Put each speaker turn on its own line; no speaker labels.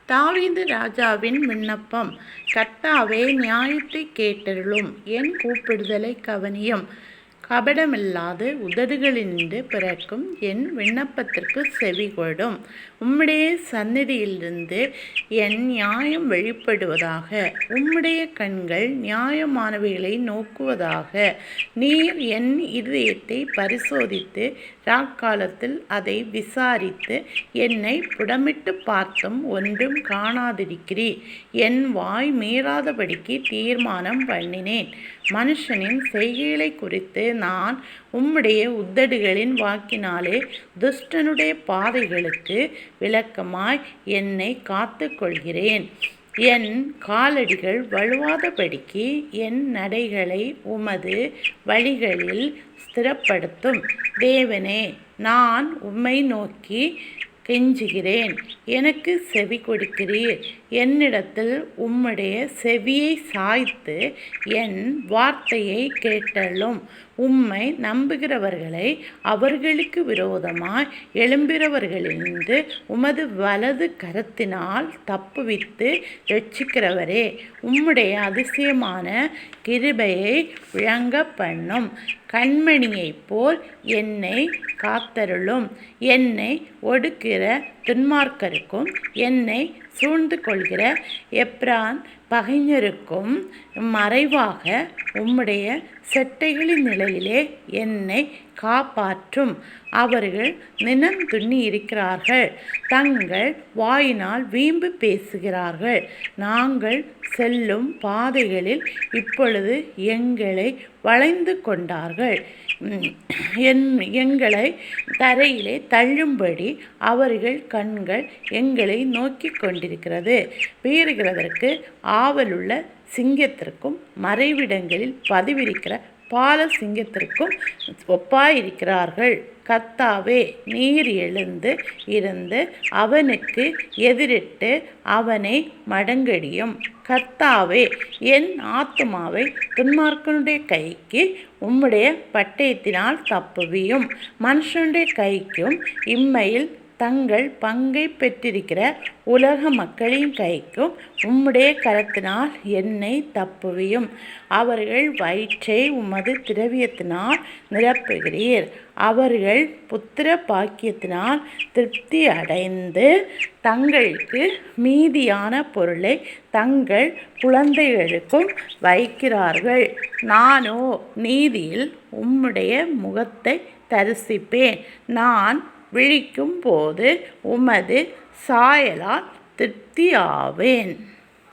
தாவீது ராஜாவின் விண்ணப்பம். கர்த்தாவே, நியாயத்தைக் கேட்டருளும், என் கூப்பிடுதலைக் கவனியும். கபடமில்லாத உதடுகளினின்று பிறக்கும் என் விண்ணப்பத்திற்குச் செவிகொடும். உம்முடைய சந்நிதியிலிருந்து என் நியாயம் வெளிப்படுவதாக. உம்முடைய கண்கள் நியாயமானவைகளை நோக்குவதாக. நீர் என் இருதயத்தை பரிசோதித்து ராக்காலத்தில் அதை விசாரித்து என்னை புடமிட்டு பார்த்தும் ஒன்றும் காணாதிருக்கிறீர். என் வாய் மீறாதபடிக்கு தீர்மானம் பண்ணினேன். மனுஷனின் செய்கைகளை குறித்து நான் உம்முடைய உதடுகளின் வாக்கினாலே துஷ்டனுடைய பாதைகளுக்கு விலக்கமாய் என்னை காத்து கொள்கிறேன். என் காலடிகள் வழுவாதபடிக்கு என் நடைகளை உமது வழிகளில் ஸ்திரப்படுத்தும். தேவனே, நான் உம்மை நோக்கி கெஞ்சுகிறேன், எனக்கு செவி கொடுக்கிறீர். என்னிடத்தில் உம்முடைய செவியை சாய்த்து என் வார்த்தையை கேட்டள்ளும். உம்மை நம்புகிறவர்களை அவர்களுக்கு விரோதமாய் எழும்புகிறவர்களிலிருந்து உமது வலது கரத்தினால் தப்புவித்து இரட்சிக்கிறவரே, உம்முடைய அதிசயமான கிருபையை விளங்க பண்ணும். கண்மணியைப் போல் என்னை காத்தருளும். என்னை ஒடுக்கிற துன்மார்க்கருக்கும் என்னை சூழ்ந்து கொள்கிற எப்ரான் பகைஞருக்கும் மறைவாக உம்முடைய செட்டைகளின் நிலையிலே என்னை காப்பாற்றும். அவர்கள் நினம் துண்ணி இருக்கிறார்கள், தங்கள் வாயினால் வீம்பு பேசுகிறார்கள். நாங்கள் செல்லும் பாதைகளில் இப்பொழுது எங்களை வளைந்து கொண்டார்கள். எங்களை தரையிலே தள்ளும்படி அவர்கள் கண்கள் எங்களை நோக்கி கொண்டிருக்கிறது. பீறுகிறதற்கு ஆவலுள்ள சிங்கத்திற்கும் மறைவிடங்களில் பதிவிருக்கிற பால சிங்கத்திற்கும் ஒப்பாயிருக்கிறார்கள். கர்த்தாவே, நீர் எழுந்து இருந்து அவனுக்கு எதிரிட்டு அவனை மடங்கடியும். கர்த்தாவே, என் ஆத்துமாவை துன்மார்க்கனுடைய கைக்கு உம்முடைய பட்டயத்தினால் தப்புவியும். மனுஷனுடைய கைக்கும் இம்மையில் தங்கள் பங்கை பெற்றிருக்கிற உலக மக்களின் கைக்கும் உம்முடைய கரத்தினால் என்னை தப்புவியும். அவர்கள் வயிற்றை உமது திரவியத்தினால் நிரப்புகிறீர். அவர்கள் புத்திர பாக்கியத்தினால் திருப்தி அடைந்து தங்களுக்கு மீதியான பொருளை தங்கள் குழந்தைகளுக்கும் வைக்கிறார்கள். நானோ நீதியில் உம்முடைய முகத்தை தரிசிப்பேன். நான் விழிக்கும் போது உமது சாயலால் திருப்தியாவேன்.